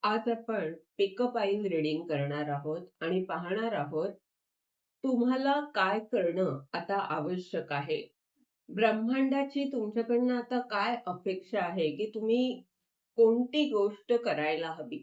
आज आपण पिकअप आईल रीडिंग करणार आहोत आणि पाहणार आहोत तुम्हाला काय करणं आता आवश्यक आहे. ब्रह्मांडाची तुमच्याकडनं आता काय अपेक्षा आहे की तुम्ही कोणती गोष्ट करायला हवी.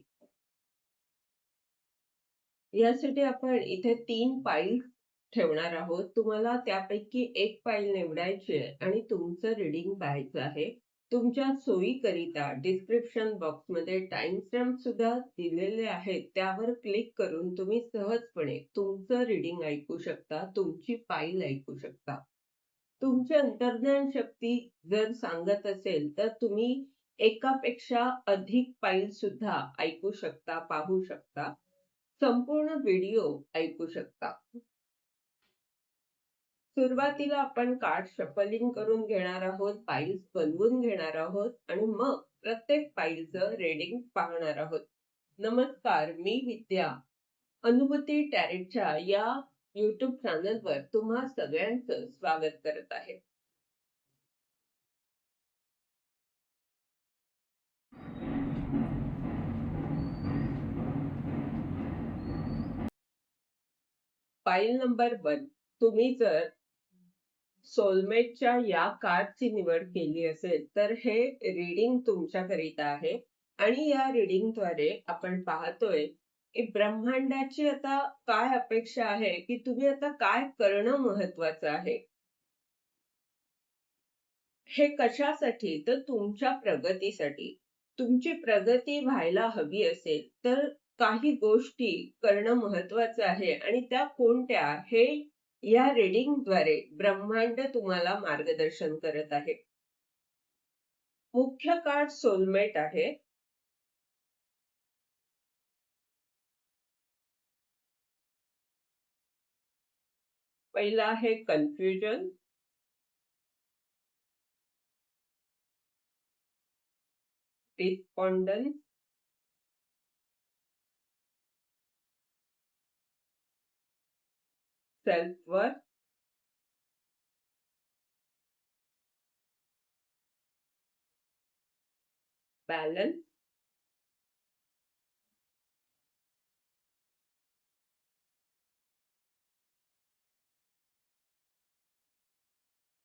यासाठी आपण इथे 3 फाइल्स ठेवणार आहोत. तुम्हाला त्यापैकी एक फाईल निवडायची आहे आणि तुमचं रीडिंग पाहायचं आहे. तुमच्या सोयीकरिता डिस्क्रिप्शन बॉक्समध्ये टाइमस्टॅम्प सुद्धा दिलेले आहेत. त्यावर क्लिक करून तुम्ही सहजपणे तुमचं रीडिंग ऐकू शकता, तुमची फाईल ऐकू शकता. तुमची अंतर्ज्ञान शक्ती जर सांगत असेल तर तुम्ही एकापेक्षा अधिक फाईल सुद्धा ऐकू शकता, पाहू शकता. संपूर्ण व्हिडिओ ऐकू शकता. सुरुवातीला आपण कार्ड शफलिंग करून घेणार आहोत, फाइल्स बनवून घेणार आहोत आणि मग प्रत्येक फाईलचं रीडिंग पाहणार आहोत. नमस्कार, मी विद्या. अनुभूती टॅरेटच्या या YouTube चॅनलवर तुम्हा सगळ्यांचं स्वागत करत आहे. File number 1. तुम्ही जर सोलमेटच्या या कार्डची निवड केली असेल तर हे रीडिंग तुमच्याकरिता आहे आणि या रीडिंगद्वारे आपण पाहतोय की ब्रह्मांडाची आता काय अपेक्षा आहे की तुम्ही आता काय करणं महत्वाचं आहे. हे कशासाठी तर तुमच्या प्रगतीसाठी. तुमची प्रगती व्हायला हवी असेल तर काही गोष्टी करणं महत्वाचं आहे आणि त्या कोणत्या हे या रीडिंगद्वारे ब्रह्मांड तुम्हाला मार्गदर्शन करत आहे. मुख्य कार्ड सोलमेट आहे. पहिला आहे confusion, despondence, self worth, balance,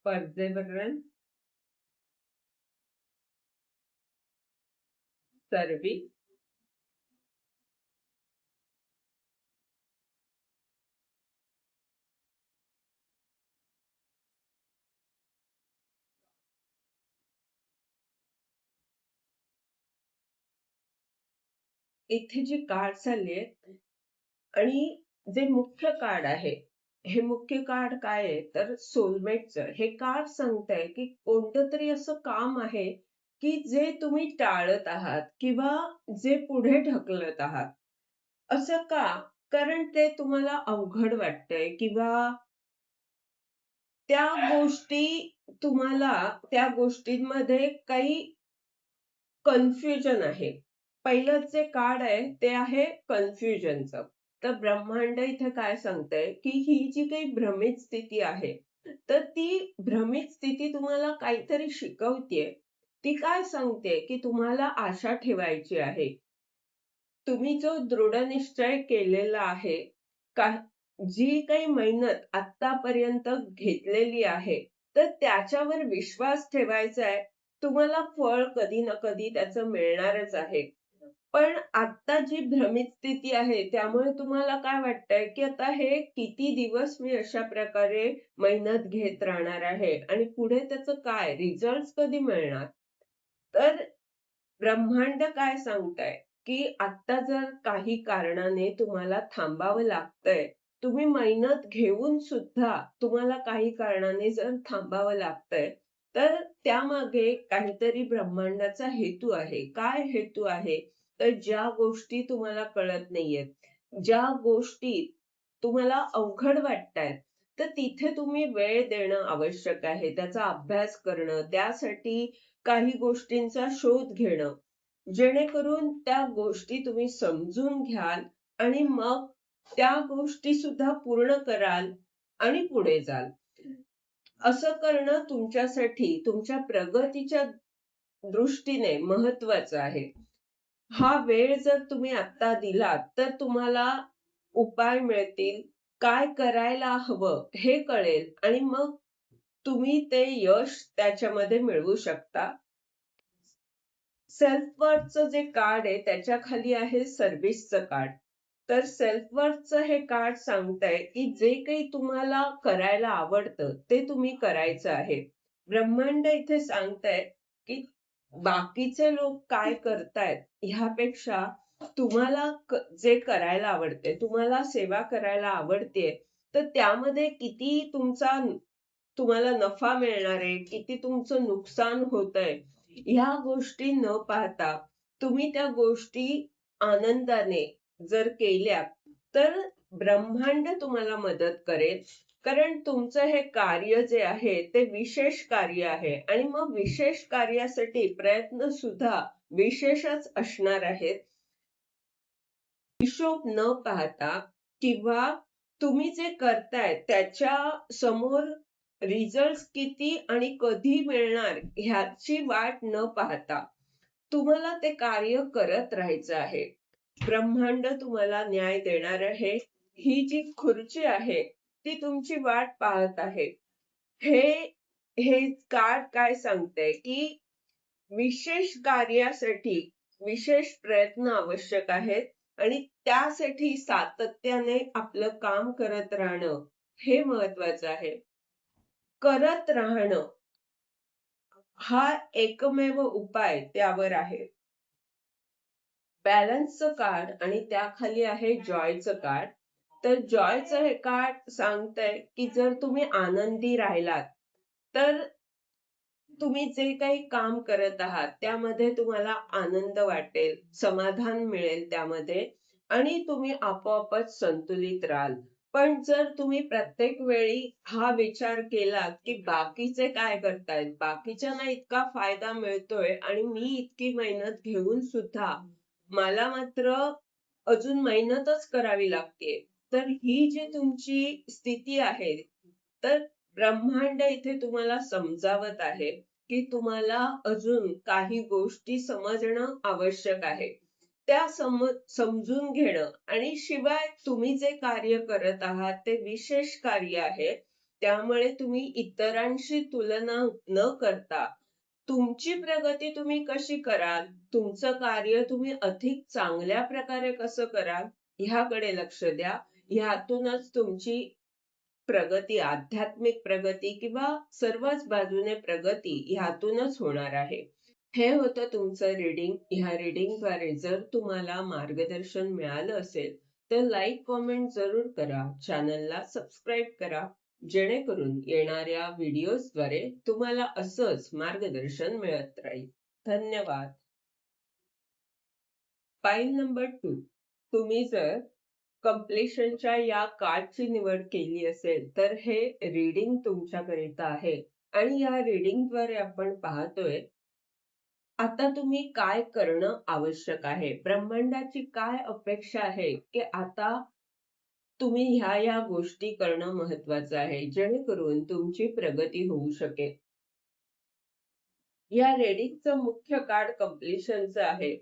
perseverance, service. इथे जे कार्ड आले आणि जे मुख्य कार्ड आहे, हे मुख्य कार्ड काय आहे तर सोलमेटचं हे कार्ड सांगतंय की कोणतं तरी असं काम आहे की जे तुम्ही टाळत आहात किंवा जे पुढे ढकलत आहात. असं का? कारण ते तुम्हाला अवघड वाटतंय किंवा त्या गोष्टी तुम्हाला त्या गोष्टींमध्ये काही कन्फ्युजन आहे. पहिलं जे कार्ड आहे ते आहे कन्फ्युजनचं. तर ब्रह्मांड इथे काय सांगतंय, की ही जी काही भ्रमित स्थिती आहे, तर ती भ्रमित स्थिती तुम्हाला काहीतरी शिकवतेय. ती काय सांगते, की तुम्हाला आशा ठेवायची आहे. तुम्ही जो दृढनिश्चय केलेला आहे, का जी काही मेहनत आत्तापर्यंत घेतलेली आहे, तर त्याच्यावर विश्वास ठेवायचा आहे. तुम्हाला फळ कधी ना कधी त्याचं मिळणारच आहे. पण आता जी भ्रमित स्थिती आहे, त्यामुळे तुम्हाला काय वाटतंय, की आता हे किती दिवस मी अशा प्रकारे मेहनत घेत राहणार आहे आणि पुढे त्याचं काय रिझल्ट्स कधी मिळणार? तर ब्रह्मांड काय सांगताय, की आता जर काही कारणाने तुम्हाला थांबावं लागतंय, तुम्ही मेहनत घेऊन सुद्धा तुम्हाला काही कारणाने जर थांबावं लागतंय, तर त्यामागे काहीतरी ब्रह्मांडाचा हेतू आहे. काय हेतू आहे? तर ज्या गोष्टी तुम्हाला कळत नाहीयेत, ज्या गोष्टी तुम्हाला अवघड वाटतायत, तर तिथे तुम्ही वेळ देणं आवश्यक आहे. त्याचा अभ्यास करणं, त्यासाठी काही गोष्टींचा शोध घेणं, जेणेकरून त्या गोष्टी तुम्ही समजून घ्याल आणि मग त्या गोष्टी सुद्धा पूर्ण कराल आणि पुढे जाल. असं करणं तुमच्यासाठी तुमच्या प्रगतीच्या दृष्टीने महत्वाचं आहे. हा वेळ जर तुम्ही आता दिलात तर तुम्हाला उपाय मिळतील, काय करायला हवं हे कळेल आणि मग तुम्ही ते यश त्याच्यामध्ये मिळवू शकता. सेल्फ वर्थचं जे कार्ड आहे त्याच्या खाली आहे सर्व्हिसचं कार्ड. तर सेल्फ वर्थचं हे कार्ड सांगतंय की जे काही तुम्हाला करायला आवडतं ते तुम्ही करायचं आहे. ब्रह्मांड इथे सांगतंय की बाकीचे लोक काय करतायत ह्यापेक्षा तुम्हाला जे करायला आवडते, तुम्हाला सेवा करायला आवडते, तर त्यामध्ये किती तुम्हाला नफा मिळणार आहे, किती तुमचं नुकसान होतंय, ह्या गोष्टी न पाहता तुम्ही त्या गोष्टी आनंदाने जर केल्या तर ब्रह्मांड तुम्हाला मदत करेल. कारण तुमचं हे कार्य जे आहे ते विशेष कार्य आहे आणि मग विशेष कार्यासाठी प्रयत्न सुद्धा विशेषच असणार आहेत. हिशोब न पाहता किंवा तुम्ही जे करताय त्याच्या समोर रिझल्ट किती आणि कधी मिळणार ह्याची वाट न पाहता तुम्हाला ते कार्य करत राहायचं आहे. ब्रह्मांड तुम्हाला न्याय देणार आहे. ही जी खुर्ची आहे ती तुमची वाट पाहत आहे. हे हे कार्ड काय सांगतंय की विशेष कार्यासाठी विशेष प्रयत्न आवश्यक आहेत आणि त्यासाठी सातत्याने आपलं काम करत राहणं हे महत्वाचं आहे. करत राहणं हा एकमेव उपाय त्यावर आहे. बॅलन्सचं कार्ड आणि त्याखाली आहे जॉयचं कार्ड. तर जॉयचं हे कार्ड सांगतंय की जर तुम्ही आनंदी राहिलात तर तुम्ही जे काही काम करत आहात त्यामध्ये तुम्हाला आनंद वाटेल, समाधान मिळेल त्यामध्ये आणि तुम्ही आपोआपच संतुलित राहाल. पण जर तुम्ही प्रत्येक वेळी हा विचार केला की बाकीचे काय करतायत, बाकीच्यांना इतका फायदा मिळतोय आणि मी इतकी मेहनत घेऊन सुद्धा मला मात्र अजून मेहनतच करावी लागते. तर ही जी तुमची स्थिती आहे, तर ब्रह्मांड इथे तुम्हाला समजावत आहे की तुम्हाला अजून काही गोष्टी समजणं आवश्यक आहे. त्या समजून घेणं आणि शिवाय तुम्ही जे कार्य करत आहात ते विशेष कार्य आहे. त्यामुळे तुम्ही इतरांशी तुलना न करता तुमची प्रगती तुम्ही कशी कराल, तुमचं कार्य तुम्ही अधिक चांगल्या प्रकारे कसं कराल, ह्याकडे लक्ष द्या. ह्यातूनच तुमची प्रगती, आध्यात्मिक प्रगती किंवा सर्वच बाजूने प्रगती ह्यातूनच होणार आहे. हे होतं तुमचं रीडिंग. ह्या रीडिंगद्वारे जर तुम्हाला मार्गदर्शन मिळालं असेल तर लाईक कॉमेंट जरूर करा, चॅनलला सबस्क्राईब करा, जेणेकरून येणाऱ्या व्हिडिओजद्वारे तुम्हाला असंच मार्गदर्शन मिळत राहील. धन्यवाद. File number 2. तुम्ही जर कंप्लीशनच्या या कार्डची निवड केली असेल तर हे रीडिंग तुमच्याकरिता आहे आणि या रीडिंगद्वारे आपण पाहतोय आता तुम्ही काय करणं आवश्यक आहे. ब्रह्मांडाची काय अपेक्षा आहे की आता तुम्ही ह्या गोष्टी करणं महत्वाचं आहे जेणेकरून तुमची प्रगती होऊ शकेल. या रीडिंगचं मुख्य कार्ड कंप्लीशनचं आहे.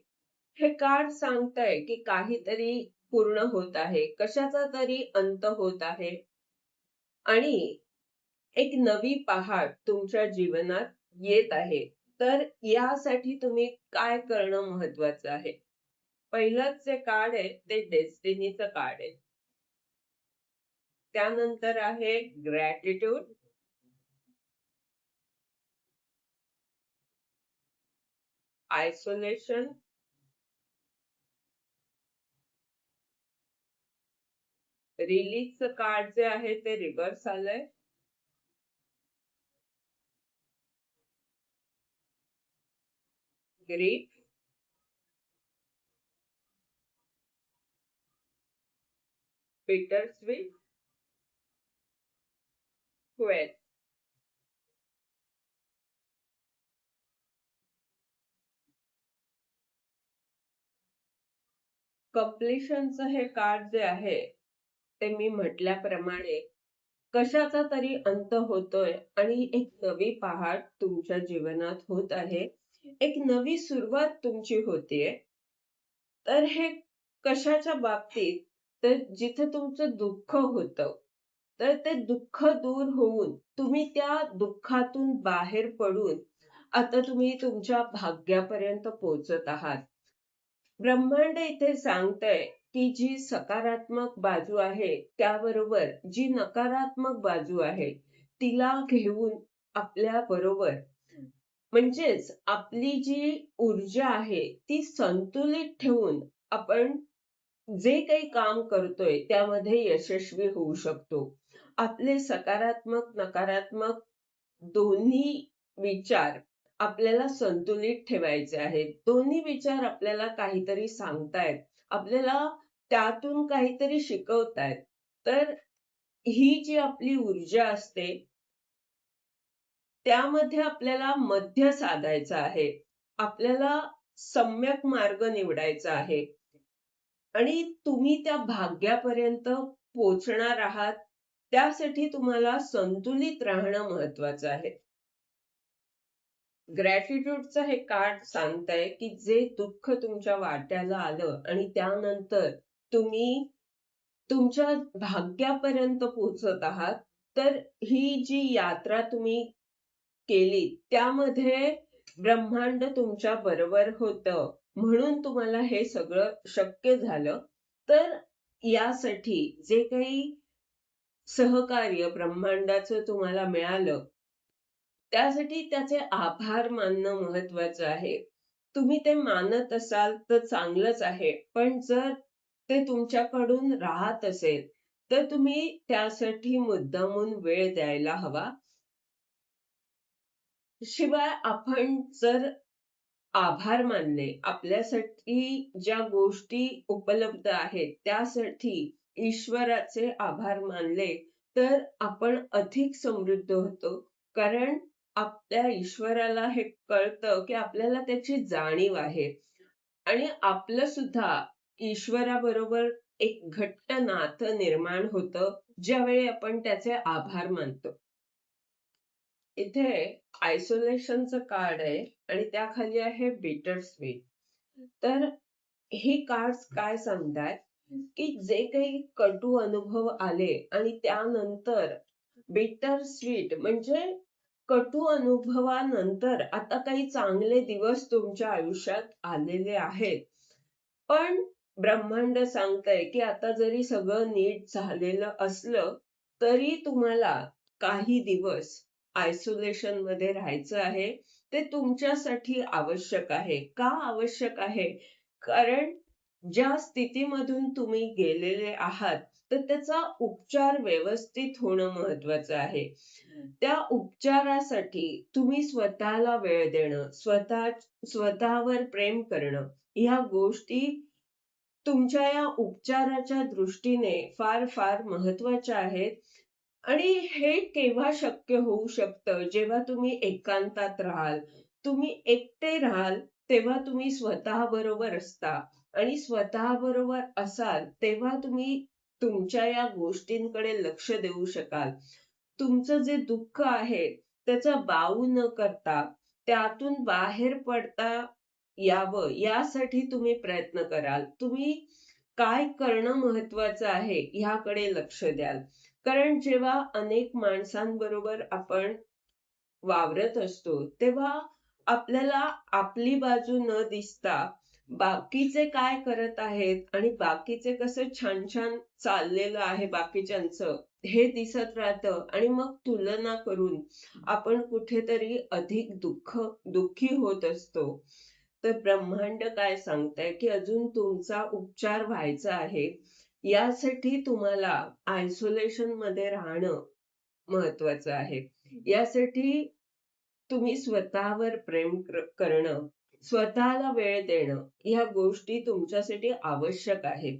हे कार्ड सांगतंय की काहीतरी पूर्ण होत आहे, कशाचा तरी अंत होत आहे आणि एक नवी पहाट तुमच्या जीवनात येत आहे. तर यासाठी तुम्ही काय करणं महत्वाचं आहे. पहिलंच जे कार्ड आहे ते डेस्टिनीचं कार्ड आहे. त्यानंतर आहे ग्रॅटिट्यूड, आयसोलेशन, रिलीजचं कार्ड जे आहे ते रिव्हर्स आलंय, ग्रीफ, बिटर स्वीट, क्वेल. कंप्लीशनचं हे कार्ड जे आहे ते मी म्हटल्याप्रमाणे कशाचा तरी अंत होतोय आणि एक नवी पहाट तुमच्या जीवनात होत आहे. एक नवी सुरुवात तुमची होतीये. तर हे कशाच्या बाबतीत? तर जिथे तुमचं दुःख होतं, तर ते दुःख दूर होऊन तुम्ही त्या दुःखातून बाहेर पडून आता तुम्ही तुमच्या भाग्यापर्यंत पोहोचत आहात. ब्रह्मांड इथे सांगतंय, की जी सकारात्मक बाजू आहे, त्याबरोबर जी नकारात्मक बाजू आहे, तिला घेऊन आपल्या बरोबर म्हणजेच आपली जी ऊर्जा आहे, ती संतुलित ठेवून आपण जे काही काम करतोय त्यामध्ये यशस्वी होऊ शकतो. आपले सकारात्मक, नकारात्मक दोन्ही विचार आपल्याला संतुलित ठेवायचे आहेत. दोन्ही विचार आपल्याला काहीतरी सांगतायत. आपल्याला त्यातून काहीतरी शिकवतायत. तर ही जी आपली ऊर्जा असते, त्यामध्ये आपल्याला मध्य साधायचा आहे. आपल्याला सम्यक मार्ग निवडायचा आहे. आणि तुम्ही त्या भाग्यापर्यंत पोहोचणार आहात, त्यासाठी तुम्हाला संतुलित राहणं महत्वाचं आहे. ग्रॅटिट्यूडचं हे कार्ड सांगतंय, की जे दुःख तुमच्या वाट्याला आलं आणि त्यानंतर तुम्ही तुमच्या भाग्यापर्यंत पोहोचत आहात, तर ही जी यात्रा तुम्ही केली, त्यामध्ये ब्रह्मांड तुमच्या बरोबर होतं. म्हणून तुम्हाला हे सगळं शक्य झालं. तर यासाठी जे काही सहकार्य ब्रह्मांडाचं तुम्हाला मिळालं, त्यासाठी त्याचे आभार मानणं महत्वाचं आहे. तुम्ही ते मानत असाल तर चांगलंच आहे. पण जर ते तुमच्याकडून राहत असेल, तर तुम्ही त्यासाठी मुद्दामून वेळ द्यायला हवा. शिवाय आपण जर आभार मानले, आपल्यासाठी ज्या गोष्टी उपलब्ध आहेत, त्यासाठी ईश्वराचे आभार मानले, तर आपण अधिक समृद्ध होतो. कारण आपल्या ईश्वराला हे कळतं, की आपल्याला त्याची जाणीव आहे. आणि आपलं सुद्धा ईश्वराबरोबर एक घट्ट नातं निर्माण होतं, ज्यावेळी आपण त्याचे आभार मानतो. इथे आयसोलेशनचं कार्ड आहे आणि त्याखाली आहे बिटर स्वीट. तर ही कार्ड्स काय सांगतायत, की जे काही कटू अनुभव आले आणि त्यानंतर बिटर स्वीट म्हणजे कटू अनुभवानंतर आता काही चांगले दिवस तुमच्या आयुष्यात आलेले आहेत. पण ब्रह्मांड सांगतंय, की आता जरी सगळं नीट झालेलं असलं, तरी तुम्हाला काही दिवस आयसोलेशन मध्ये राहायचं आहे. ते तुमच्यासाठी आवश्यक आहे. का आवश्यक आहे? कारण ज्या स्थितीमधून तुम्ही गेलेले आहात, तर त्याचा उपचार व्यवस्थित होणं महत्वाचं आहे. त्या उपचारासाठी तुम्ही स्वतःला वेळ देणं, स्वतःवर प्रेम करणं, ह्या गोष्टी तुमच्या या उपचाराच्या दृष्टीने फार फार महत्वाच्या आहेत. आणि हे केव्हा शक्य होऊ शकतं, जेव्हा तुम्ही एकांतात राहाल. तुम्ही एकटे राहाल, तेव्हा तुम्ही स्वतःबरोबर असता आणि स्वतःबरोबर असाल, तेव्हा तुम्ही तुमच्या या गोष्टींकडे लक्ष देऊ शकाल. तुमचं जे दुःख आहे, त्याचा बाऊ न करता त्यातून बाहेर पडता यावं, यासाठी तुम्ही प्रयत्न कराल. तुम्ही काय करणं महत्वाचं आहे, ह्याकडे लक्ष द्याल. कारण जेव्हा अनेक माणसांबरोबर आपण वावरत असतो, तेव्हा आपल्याला आपली बाजू न दिसता बाकीचे काय करत आहेत आणि बाकीचे कसं छान छान चाललेलं आहे बाकीच्यांचं, हे दिसत राहतं आणि मग तुलना करून आपण कुठेतरी अधिक दुःखी होत असतो. तर ब्रह्मांड काय सांगतंय, की अजून तुमचा उपचार व्हायचा आहे. यासाठी तुम्हाला आयसोलेशन मध्ये राहणं महत्वाचं आहे. यासाठी तुम्ही स्वतःवर प्रेम करणं, स्वतःला वेळ देणं, ह्या गोष्टी तुमच्यासाठी आवश्यक आहेत.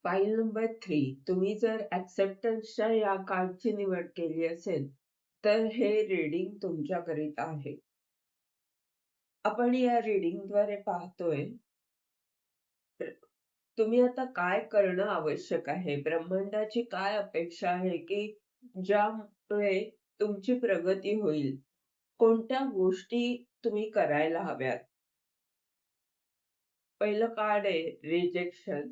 फाईल नंबर 3, तुम्ही जर एक्सेप्टन्सच्या या कार्डची निवड केली असेल, तर हे रीडिंग तुमच्याकरिता आहे. आपण या रीडिंगद्वारे पाहतोय, तुम्ही आता काय करणं आवश्यक आहे. ब्रह्मांडाची काय अपेक्षा आहे, की ज्यामुळे तुमची प्रगती होईल. कोणत्या गोष्टी तुम्ही करायला हव्यात. पहिलं कार्ड आहे rejection,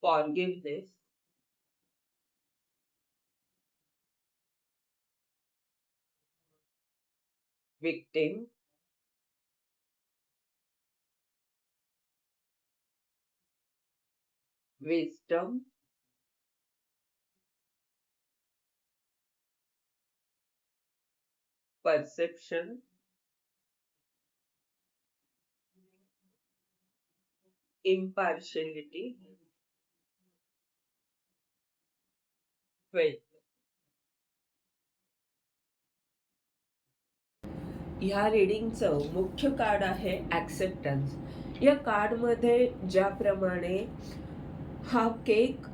forgiveness, victim, wisdom, perception, impartiality, faith. ह्या रीडिंगचं मुख्य कार्ड आहे ॲक्सेप्टन्स. या कार्डमध्ये ज्याप्रमाणे हा केक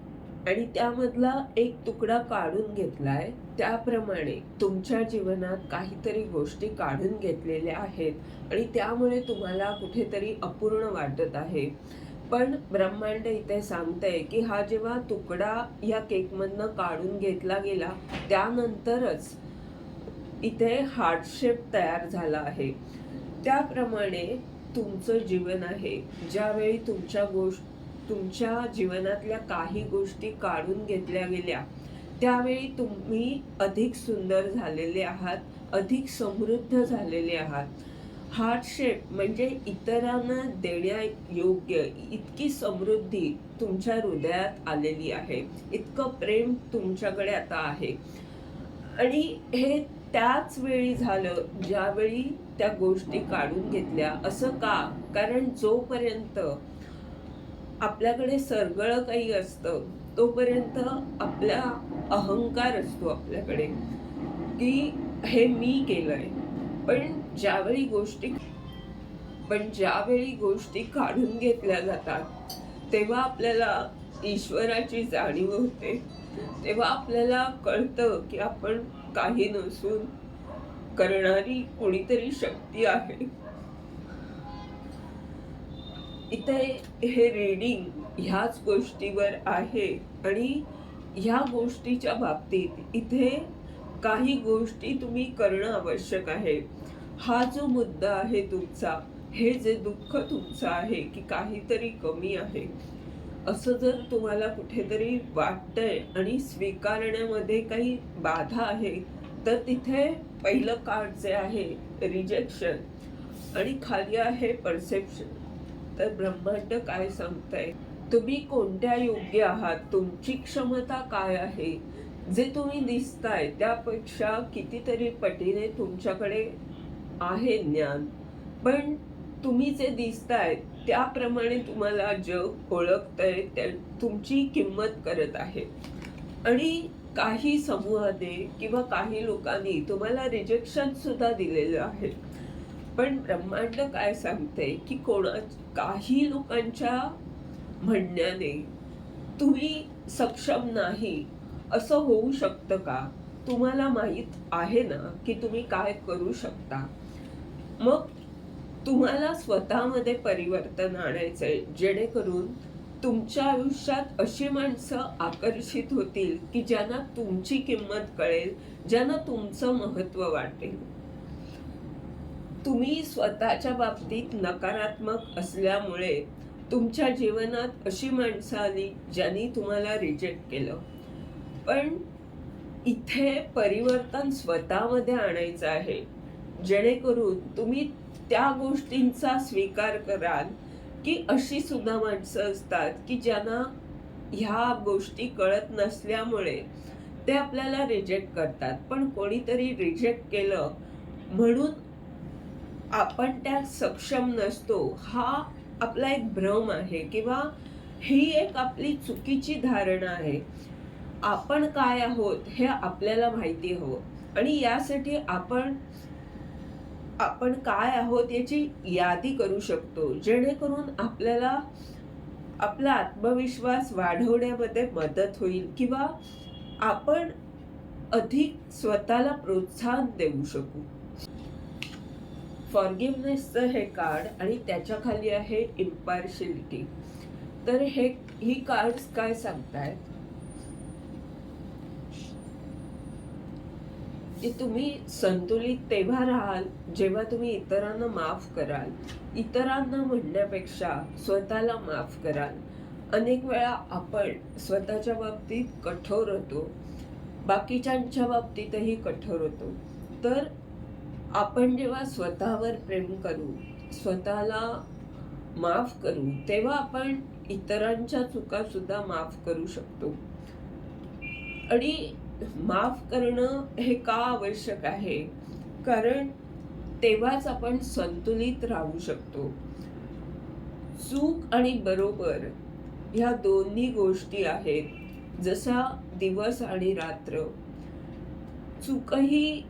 आणि त्यामधला एक तुकडा काढून घेतलाय, त्याप्रमाणे तुमच्या जीवनात काहीतरी गोष्टी काढून घेतलेल्या आहेत आणि त्यामुळे तुम्हाला कुठेतरी अपूर्ण वाटत आहे. पण ब्रह्मांड इथे सांगतंय की हा जेव्हा तुकडा या केकमधनं काढून घेतला गेला, त्यानंतरच इथे हार्टशेप तयार झाला आहे. त्याप्रमाणे तुमचं जीवन आहे. ज्यावेळी तुमच्या जीवनातल्या काही गोष्टी काढून घेतल्या गेल्या, त्यावेळी तुम्ही अधिक सुंदर झालेले आहात, अधिक समृद्ध झालेले आहात. हार्टशेप म्हणजे इतरांना देण्यायोग्य इतकी समृद्धी तुमच्या हृदयात आलेली आहे, इतकं प्रेम तुमच्याकडे आता आहे. आणि हे त्याच वेळी झालं ज्यावेळी त्या गोष्टी काढून घेतल्या. असं का? कारण जोपर्यंत आपल्याकडे सगळं काही असतं, तोपर्यंत आपला अहंकार असतो आपल्याकडे, की हे मी केलंय. पण ज्यावेळी गोष्टी काढून घेतल्या जातात, तेव्हा आपल्याला ईश्वराची जाणीव होते. तेव्हा आपल्याला कळतं की आपण काही नसून करणारी कोणीतरी शक्ती आहे. इथे हे रीडिंग ह्याच गोष्टीवर आहे आणि ह्या गोष्टीच्या बाबतीत इथे काही गोष्टी तुम्ही करणं आवश्यक आहे. हा जो मुद्दा आहे तुमचा, हे जे दुःख तुमचं आहे की काहीतरी कमी आहे, असं जर तुम्हाला कुठेतरी वाटतंय आणि स्वीकारण्यामध्ये काही बाधा आहे, तर तिथे पहिलं कार्ड जे आहे रिजेक्शन आणि खाली आहे परसेप्शन. तर ब्रह्मांड काय सांगताय? तुम्ही कोणत्या योग्य आहात, तुमची क्षमता काय आहे, जे तुम्ही दिसताय त्यापेक्षा कितीतरी पटीने तुमच्याकडे आहे ज्ञान. पण तुम्ही जे दिसताय त्याप्रमाणे तुम्हाला जग ओळखतंय, तुमची किंमत करत आहे. आणि काही समूहाने किंवा काही लोकांनी तुम्हाला रिजेक्शन सुद्धा दिलेलं आहे. पण ब्रह्मांड काय सांगते की काही लोकांच्या म्हणण्याने तुम्ही सक्षम नाही असं होऊ शकतं का? तुम्हाला माहित आहे ना की तुम्ही काय करू शकता. मग तुम्हाला स्वतःमध्ये परिवर्तन आणायचंय, जेणेकरून तुमच्या आयुष्यात अशी माणसं आकर्षित होतील की ज्यांना तुमची किंमत कळेल, ज्यांना तुमचं महत्त्व वाटेल. तुम्ही स्वतःच्या बाबतीत नकारात्मक असल्यामुळे तुमच्या जीवनात अशी माणसं आली ज्यांनी तुम्हाला रिजेक्ट केलं. पण इथे परिवर्तन स्वतःमध्ये आणायचं आहे, जेणेकरून तुम्ही त्या गोष्टींचा स्वीकार कराल की अशी सुद्धा माणसं असतात की ज्यांना ह्या गोष्टी कळत नसल्यामुळे ते आपल्याला रिजेक्ट करतात. पण कोणीतरी रिजेक्ट केलं म्हणून आपण त्यात सक्षम नसतो, हा आपला एक भ्रम आहे किंवा ही एक आपली चुकीची धारणा आहे. आपण काय आहोत हे आपल्याला माहिती हवं आणि यासाठी आपण काय आहोत याची यादी करू शकतो, जेणेकरून आपल्याला आपला आत्मविश्वास वाढवण्यामध्ये मदत होईल किंवा आपण अधिक स्वतःला प्रोत्साहन देऊ शकू. फॉरगिव्हनेसचं हे कार्ड आणि त्याच्या खाली आहे इम्पार्शियलिटी. तर ही कार्ड्स काय सांगतायत? की तुम्ही संतुलित तेव्हा राहाल जेव्हा तुम्ही इतरांना माफ कराल. इतरांना म्हणण्यापेक्षा स्वतःला माफ कराल. अनेक वेळा आपण स्वतःच्या बाबतीत कठोर होतो, बाकीच्यांच्या बाबतीतही कठोर होतो. तर आपण जेव्हा स्वतःवर प्रेम करू, स्वतःला माफ करू, तेव्हा आपण इतरांच्या चुका सुद्धा माफ करू शकतो. आणि माफ करणं हे का आवश्यक आहे? कारण तेव्हाच आपण संतुलित राहू शकतो. चूक आणि बरोबर ह्या दोन्ही गोष्टी आहेत. जसा दिवस आणि रात्र. चुकही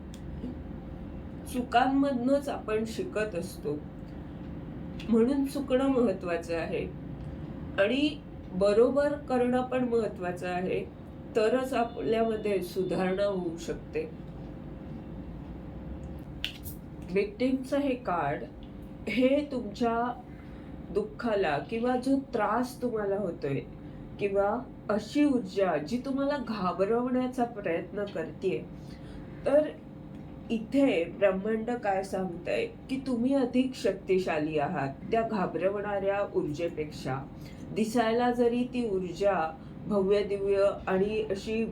चुकांमधनंच आपण शिकत असतो. म्हणून चुकणं महत्वाचं आहे आणि बरोबर करणं पण महत्वाचं आहे. तरच आपल्यामध्ये सुधारणा होऊ शकते. विक्टिमचं हे कार्ड हे तुमच्या दुःखाला किंवा जो त्रास तुम्हाला होतोय किंवा अशी ऊर्जा जी तुम्हाला घाबरवण्याचा प्रयत्न करतेय, तर इथे ब्रह्मांड काय सांगतंय की तुम्ही अधिक शक्तिशाली आहात त्या घाबरवणाऱ्या ऊर्जेपेक्षा. दिसायला जरी ती ऊर्जा भव्य दिव्य आणि अशी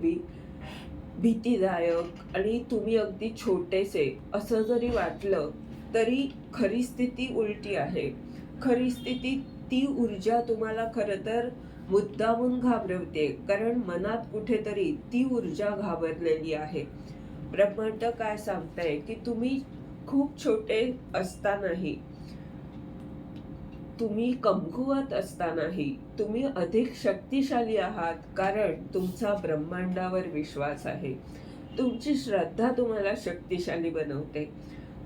भीतीदायक आणि तुम्ही अगदी छोटेसे असं जरी वाटलं, तरी खरी स्थिती उलटी आहे. खरी स्थिती ती ऊर्जा तुम्हाला खरं तर मुद्दामून घाबरवते, कारण मनात कुठेतरी ती ऊर्जा घाबरलेली आहे. ब्रह्मांड काय सांगताय की तुम्ही खूप छोटे असतानाही, तुम्ही कमकुवत असतानाही तुम्ही अधिक शक्तिशाली आहात, कारण तुमचा ब्रह्मांडावर विश्वास आहे. तुमची श्रद्धा तुम्हाला शक्तिशाली बनवते.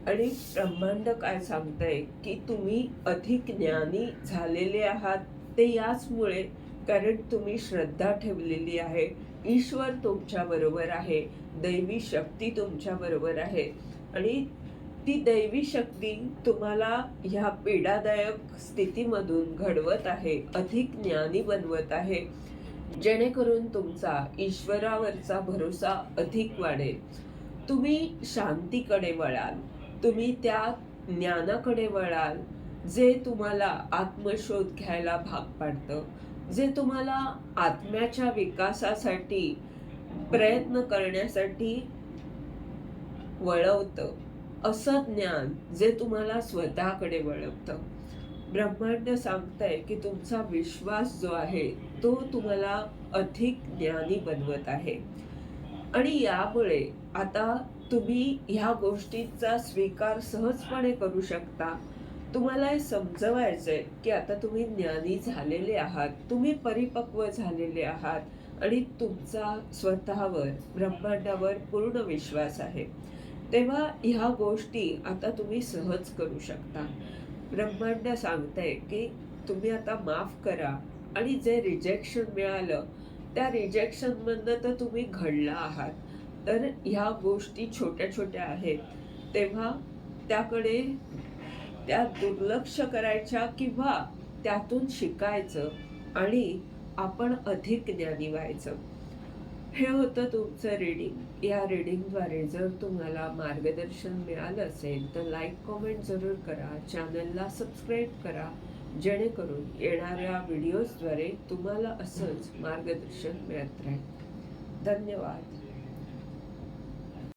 आणि ब्रह्मांड काय सांगतंय की तुम्ही अधिक ज्ञानी झालेले आहात, ते याचमुळे कारण तुम्ही श्रद्धा ठेवलेली आहे. ईश्वर तुमच्या बरोबर आहे, दैवी शक्ती तुमच्या बरोबर आहे आणि ती दैवी शक्ती तुम्हाला ह्या पीडादायक स्थितीमधून घडवत आहे, अधिक ज्ञानी बनवत आहे, जेणेकरून तुमचा ईश्वरावरचा भरोसा अधिक वाढेल. तुम्ही शांतीकडे वळाल, तुम्ही त्या ज्ञानाकडे वळाल जे तुम्हाला आत्मशोध घ्यायला भाग पाडतं, जे तुम्हाला आत्म्याच्या विकासासाठी प्रयत्न करण्यासाठी वळवतं. असं ज्ञान जे तुम्हाला स्वतःकडे वळवतं. ब्रह्मांड सांगतंय की तुमचा विश्वास जो आहे तो तुम्हाला अधिक ज्ञानी बनवत आहे आणि यामुळे आता तुम्ही ह्या गोष्टीचा स्वीकार सहजपणे करू शकता. तुम्हाला हे समजवायचंय की आता तुम्ही ज्ञानी झालेले आहात, तुम्ही परिपक्व झालेले आहात आणि तुमचा स्वतःवर, ब्रह्मांडावर पूर्ण विश्वास आहे. तेव्हा ह्या गोष्टी आता तुम्ही सहज करू शकता. ब्रह्मांड सांगतंय की तुम्ही आता माफ करा आणि जे रिजेक्शन मिळालं त्या रिजेक्शनमधनं तर तुम्ही घडला आहात. तर ह्या गोष्टी छोट्या छोट्या आहेत, तेव्हा त्याकडे त्या दुर्लक्ष करायच्या किंवा त्यातून शिकायचं आणि आपण अधिक ज्ञानी व्हायचं. हे होतं तुमचं रीडिंग. या रीडिंगद्वारे जर तुम्हाला मार्गदर्शन मिळालं असेल तर लाईक कमेंट जरूर करा, चॅनलला सबस्क्राईब करा, जेणेकरून येणाऱ्या व्हिडिओजद्वारे तुम्हाला असंच मार्गदर्शन मिळत राहील. धन्यवाद.